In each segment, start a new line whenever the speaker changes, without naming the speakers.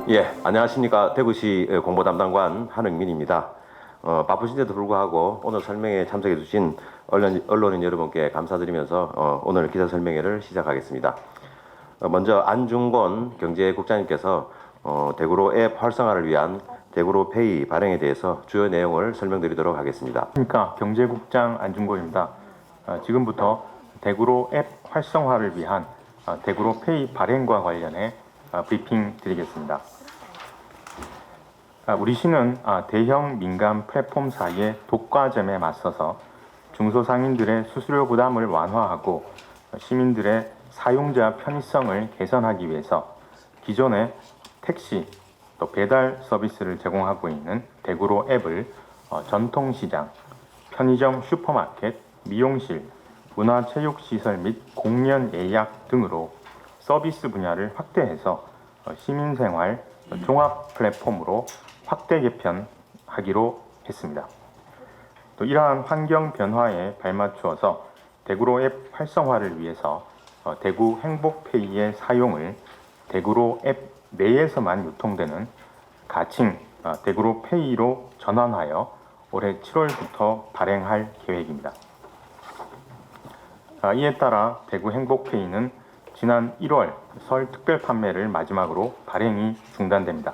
예, 안녕하십니까. 대구시 공보담당관 한흥민입니다. 바쁘신데도 불구하고 오늘 설명에 참석해 주신 언론인 여러분께 감사드리면서 오늘 기자 설명회를 시작하겠습니다. 먼저 안중권 경제국장님께서 대구로 앱 활성화를 위한 대구로 페이 발행에 대해서 주요 내용을 설명드리도록 하겠습니다.
안녕하십니까. 경제국장 안중권입니다. 지금부터 대구로 앱 활성화를 위한 대구로 페이 발행과 관련해 브리핑 드리겠습니다. 우리 시는 대형 민간 플랫폼사의 독과점에 맞서서 중소상인들의 수수료 부담을 완화하고 시민들의 사용자 편의성을 개선하기 위해서 기존의 택시 또 배달 서비스를 제공하고 있는 대구로 앱을 전통시장, 편의점, 슈퍼마켓, 미용실, 문화체육시설 및 공연 예약 등으로 서비스 분야를 확대해서 시민생활 종합 플랫폼으로 확대 개편하기로 했습니다. 또 이러한 환경 변화에 발맞추어서 대구로 앱 활성화를 위해서 대구 행복페이의 사용을 대구로 앱 내에서만 유통되는 가칭 대구로 페이로 전환하여 올해 7월부터 발행할 계획입니다. 이에 따라 대구 행복페이는 지난 1월 설 특별 판매를 마지막으로 발행이 중단됩니다.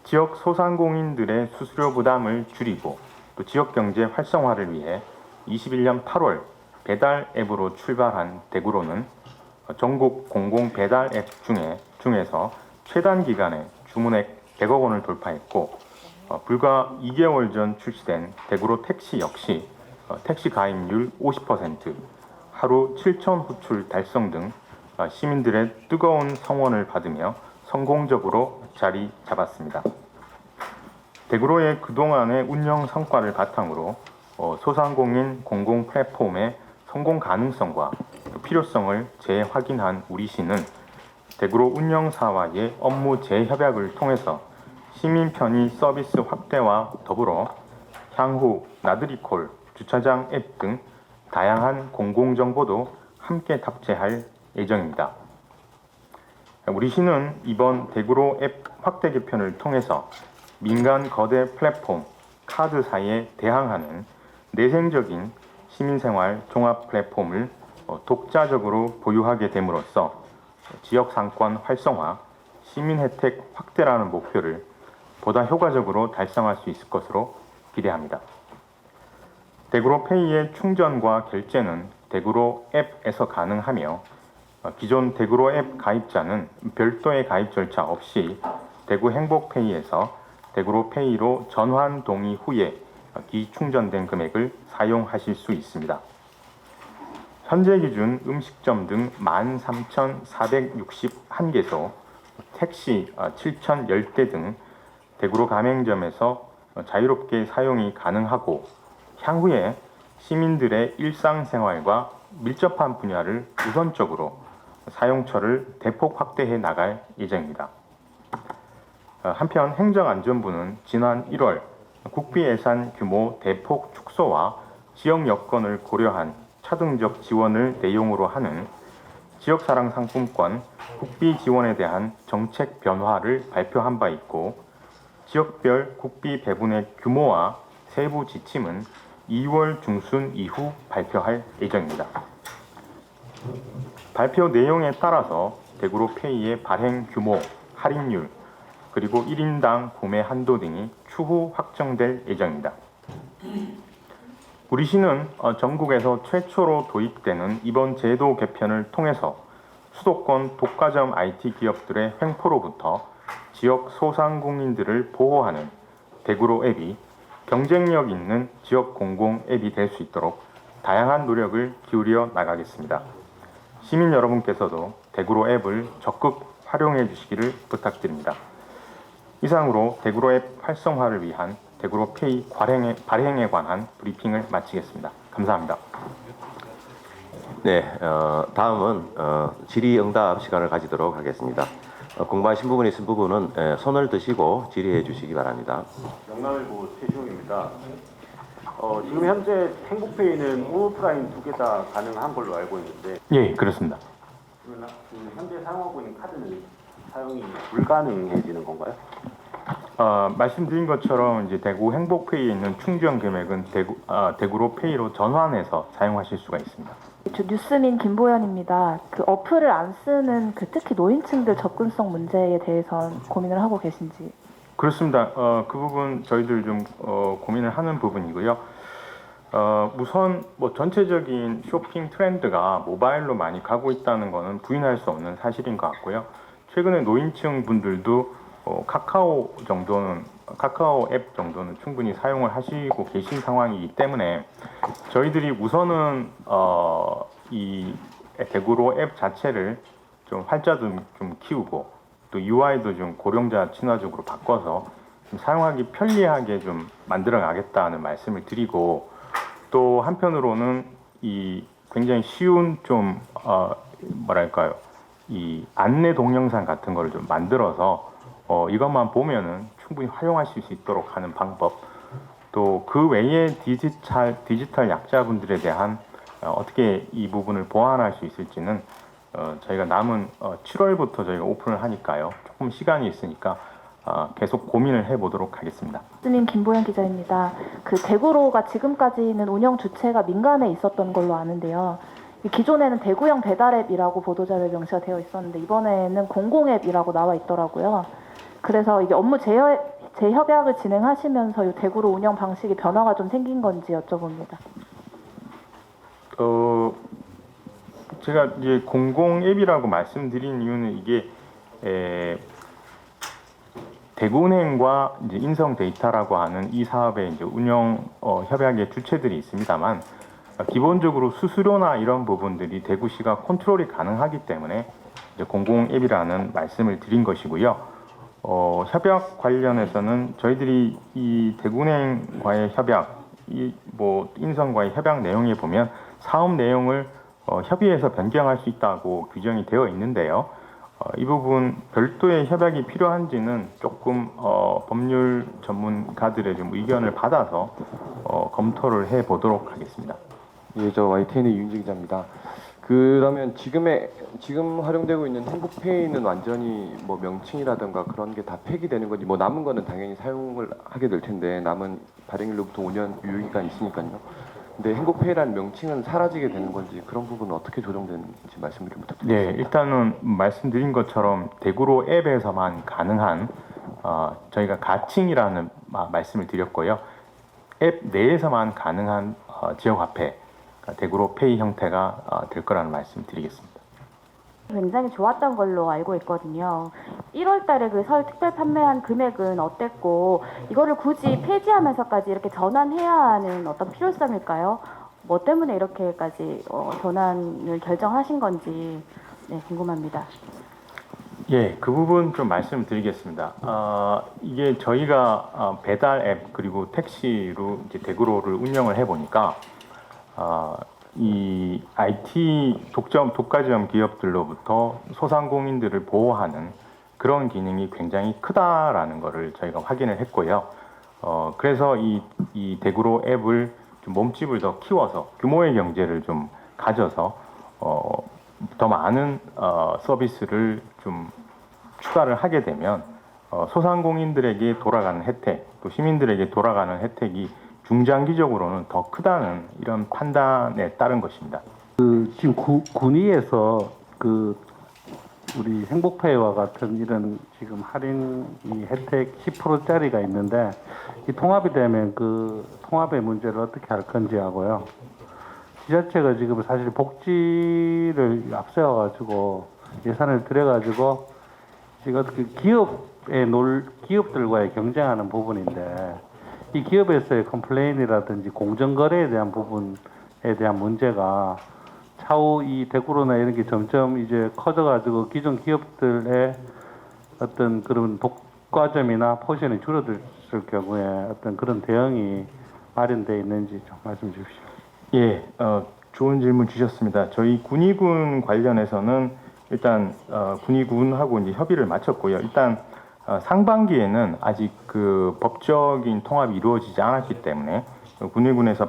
지역 소상공인들의 수수료 부담을 줄이고 또 지역 경제 활성화를 위해 21년 8월 배달 앱으로 출발한 대구로는 전국 공공 배달 앱 중에서 최단 기간에 주문액 100억 원을 돌파했고 불과 2개월 전 출시된 대구로 택시 역시 택시 가입률 50%, 하루 7천 호출 달성 등 시민들의 뜨거운 성원을 받으며 성공적으로 자리 잡았습니다. 대구로의 그동안의 운영 성과를 바탕으로 소상공인 공공 플랫폼의 성공 가능성과 필요성을 재확인한 우리 시는 대구로 운영사와의 업무 재협약을 통해서 시민 편의 서비스 확대와 더불어 향후 나들이콜, 주차장 앱 등 다양한 공공정보도 함께 탑재할 예정입니다. 우리 시는 이번 대구로 앱 확대 개편을 통해서 민간 거대 플랫폼, 카드사에 대항하는 내생적인 시민생활 종합 플랫폼을 독자적으로 보유하게 됨으로써 지역 상권 활성화, 시민 혜택 확대라는 목표를 보다 효과적으로 달성할 수 있을 것으로 기대합니다. 대구로 페이의 충전과 결제는 대구로 앱에서 가능하며 기존 대구로 앱 가입자는 별도의 가입 절차 없이 대구 행복페이에서 대구로 페이로 전환 동의 후에 기충전된 금액을 사용하실 수 있습니다. 현재 기준 음식점 등 13,461개소, 택시 7,010대 등 대구로 가맹점에서 자유롭게 사용이 가능하고 향후에 시민들의 일상생활과 밀접한 분야를 우선적으로 사용처를 대폭 확대해 나갈 예정입니다. 한편 행정안전부는 지난 1월 국비 예산 규모 대폭 축소와 지역 여건을 고려한 차등적 지원을 내용으로 하는 지역사랑 상품권 국비 지원에 대한 정책 변화를 발표한 바 있고 지역별 국비 배분의 규모와 세부 지침은 2월 중순 이후 발표할 예정입니다. 발표 내용에 따라서 대구로 페이의 발행 규모, 할인율, 그리고 1인당 구매 한도 등이 추후 확정될 예정입니다. 우리 시는 전국에서 최초로 도입되는 이번 제도 개편을 통해서 수도권 독과점 IT 기업들의 횡포로부터 지역 소상공인들을 보호하는 대구로 앱이 경쟁력 있는 지역 공공 앱이 될 수 있도록 다양한 노력을 기울여 나가겠습니다. 시민 여러분께서도 대구로 앱을 적극 활용해 주시기를 부탁드립니다. 이상으로 대구로 앱 활성화를 위한 대구로 페이 발행에 관한 브리핑을 마치겠습니다. 감사합니다.
네, 다음은 질의응답 시간을 가지도록 하겠습니다. 궁금하신 부분이 있은 부분은 손을 드시고 질의해 주시기 바랍니다.
영남일보 최시용입니다. 지금 현재 행복페이는 오프라인 두 개 다 가능한 걸로 알고 있는데
예, 그렇습니다.
그러면 현재 사용하고 있는 카드는 사용이 불가능해지는 건가요?
말씀드린 것처럼 이제 대구 행복페이에 있는 충전 금액은 대구로 페이로 전환해서 사용하실 수가 있습니다.
저 뉴스민 김보연입니다. 그 어플을 안 쓰는 그 특히 노인층들 접근성 문제에 대해서 고민을 하고 계신지.
그렇습니다. 그 부분 저희들 좀 고민을 하는 부분이고요. 우선 뭐 전체적인 쇼핑 트렌드가 모바일로 많이 가고 있다는 것은 부인할 수 없는 사실인 것 같고요. 최근에 노인층 분들도 카카오 앱 정도는 충분히 사용을 하시고 계신 상황이기 때문에 저희들이 우선은 이 대구로 앱 자체를 좀 활자도 좀 키우고 또 UI도 좀 고령자 친화적으로 바꿔서 좀 사용하기 편리하게 좀 만들어 가겠다는 말씀을 드리고, 또 한편으로는 이 굉장히 쉬운 좀 뭐랄까요, 이 안내 동영상 같은 거를 좀 만들어서 이것만 보면은 충분히 활용하실 수 있도록 하는 방법, 또 그 외에 디지털 약자분들에 대한 어떻게 이 부분을 보완할 수 있을지는 저희가 남은 7월부터 저희가 오픈을 하니까요. 조금 시간이 있으니까 계속 고민을 해보도록 하겠습니다.
뉴스민 김보연 기자입니다. 그 대구로가 지금까지는 운영 주체가 민간에 있었던 걸로 아는데요. 기존에는 대구형 배달앱이라고 보도자료에 명시가 되어 있었는데 이번에는 공공앱이라고 나와 있더라고요. 그래서 이게 업무 재협약을 진행하시면서 이 대구로 운영 방식이 변화가 좀 생긴 건지 여쭤봅니다.
제가 이제 공공 앱이라고 말씀드린 이유는 이게 대구은행과 이제 인성 데이터라고 하는 이 사업의 이제 운영 협약의 주체들이 있습니다만, 기본적으로 수수료나 이런 부분들이 대구시가 컨트롤이 가능하기 때문에 이제 공공 앱이라는 말씀을 드린 것이고요. 협약 관련해서는 저희들이 이 대구은행과의 협약, 뭐 인성과의 협약 내용에 보면 사업 내용을 협의해서 변경할 수 있다고 규정이 되어 있는데요. 이 부분 별도의 협약이 필요한지는 조금 법률 전문가들의 좀 의견을 받아서 검토를 해 보도록 하겠습니다.
예, 저 YTN의 유인재 기자입니다. 그러면 지금 활용되고 있는 행복페이는 완전히 뭐 명칭이라든가 그런 게 다 폐기되는 건지, 뭐 남은 거는 당연히 사용을 하게 될 텐데 남은 발행일로부터 5년 유효기간이 있으니까요. 근데 행복페이라는 명칭은 사라지게 되는 건지, 그런 부분은 어떻게 조정되는지 말씀을 좀 부탁드립니다.
네, 일단은 말씀드린 것처럼 대구로 앱에서만 가능한 저희가 가칭이라는 말씀을 드렸고요. 앱 내에서만 가능한 지역화폐, 대구로 페이 형태가 될 거라는 말씀을 드리겠습니다.
굉장히 좋았던 걸로 알고 있거든요. 1월 달에 그 설 특별 판매한 금액은 어땠고 이거를 굳이 폐지하면서까지 이렇게 전환해야 하는 어떤 필요성일까요? 뭐 때문에 이렇게까지 전환을 결정하신 건지 궁금합니다.
예, 그 부분 좀 말씀드리겠습니다. 이게 저희가 배달 앱 그리고 택시로 이제 대구로를 운영을 해보니까 이 IT 독과점 기업들로부터 소상공인들을 보호하는 그런 기능이 굉장히 크다라는 것을 저희가 확인을 했고요. 그래서 이 대구로 앱을 좀 몸집을 더 키워서 규모의 경제를 좀 가져서 더 많은 서비스를 좀 추가를 하게 되면 소상공인들에게 돌아가는 혜택, 또 시민들에게 돌아가는 혜택이 중장기적으로는 더 크다는 이런 판단에 따른 것입니다.
지금 군위에서 우리 행복페이와 같은 이런 지금 할인 이 혜택 10%짜리가 있는데, 이 통합이 되면 그 통합의 문제를 어떻게 할 건지 하고요. 지자체가 지금 사실 복지를 앞세워가지고 예산을 들여가지고 지금 어떻게 기업들과의 경쟁하는 부분인데, 이 기업에서의 컴플레인이라든지 공정거래에 대한 부분에 대한 문제가 차후 이 대구로나 이런 게 점점 이제 커져가지고 기존 기업들의 어떤 그런 독과점이나 포션이 줄어들 경우에 어떤 그런 대응이 마련되어 있는지 좀 말씀 주십시오.
예, 좋은 질문 주셨습니다. 저희 군의군 관련해서는 일단 군의군하고 이제 협의를 마쳤고요. 일단 상반기에는 아직 그 법적인 통합이 이루어지지 않았기 때문에 군의군에서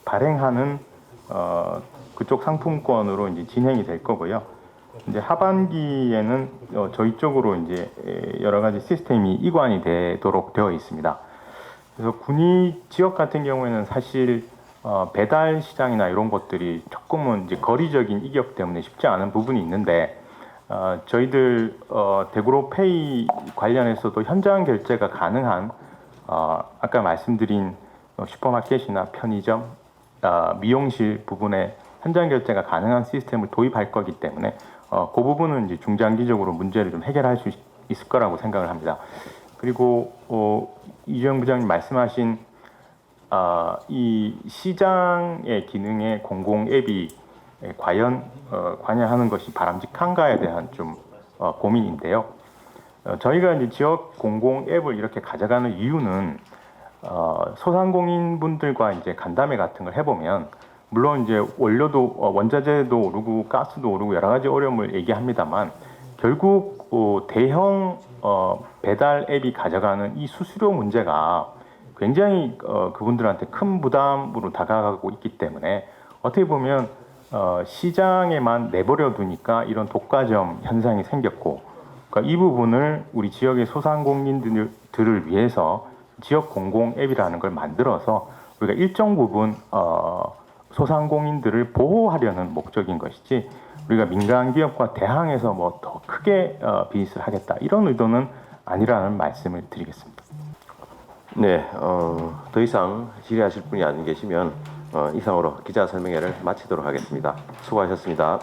발행하는 그쪽 상품권으로 이제 진행이 될 거고요. 이제 하반기에는 저희 쪽으로 이제 여러 가지 시스템이 이관이 되도록 되어 있습니다. 그래서 군위 지역 같은 경우에는 사실 배달 시장이나 이런 것들이 조금은 이제 거리적인 이격 때문에 쉽지 않은 부분이 있는데 저희들 대구로 페이 관련해서도 현장 결제가 가능한 아까 말씀드린 슈퍼마켓이나 편의점, 미용실 부분에 현장 결제가 가능한 시스템을 도입할 거기 때문에 그 부분은 이제 중장기적으로 문제를 좀 해결할 수 있을 거라고 생각을 합니다. 그리고 이주영 부장님 말씀하신 이 시장의 기능에 공공 앱이 과연 관여하는 것이 바람직한가에 대한 좀 고민인데요. 저희가 이제 지역 공공 앱을 이렇게 가져가는 이유는 소상공인분들과 이제 간담회 같은 걸 해보면 물론 이제 원료도 원자재도 오르고 가스도 오르고 여러 가지 어려움을 얘기합니다만 결국 대형 배달 앱이 가져가는 이 수수료 문제가 굉장히 그분들한테 큰 부담으로 다가가고 있기 때문에 어떻게 보면 시장에만 내버려 두니까 이런 독과점 현상이 생겼고 그러니까 이 부분을 우리 지역의 소상공인들을 위해서 지역 공공 앱이라는 걸 만들어서 우리가 일정 부분 소상공인들을 보호하려는 목적인 것이지 우리가 민간 기업과 대항해서 뭐 더 크게 비즈니스를 하겠다 이런 의도는 아니라는 말씀을 드리겠습니다.
네, 더 이상 질의하실 분이 안 계시면 이상으로 기자 설명회를 마치도록 하겠습니다. 수고하셨습니다.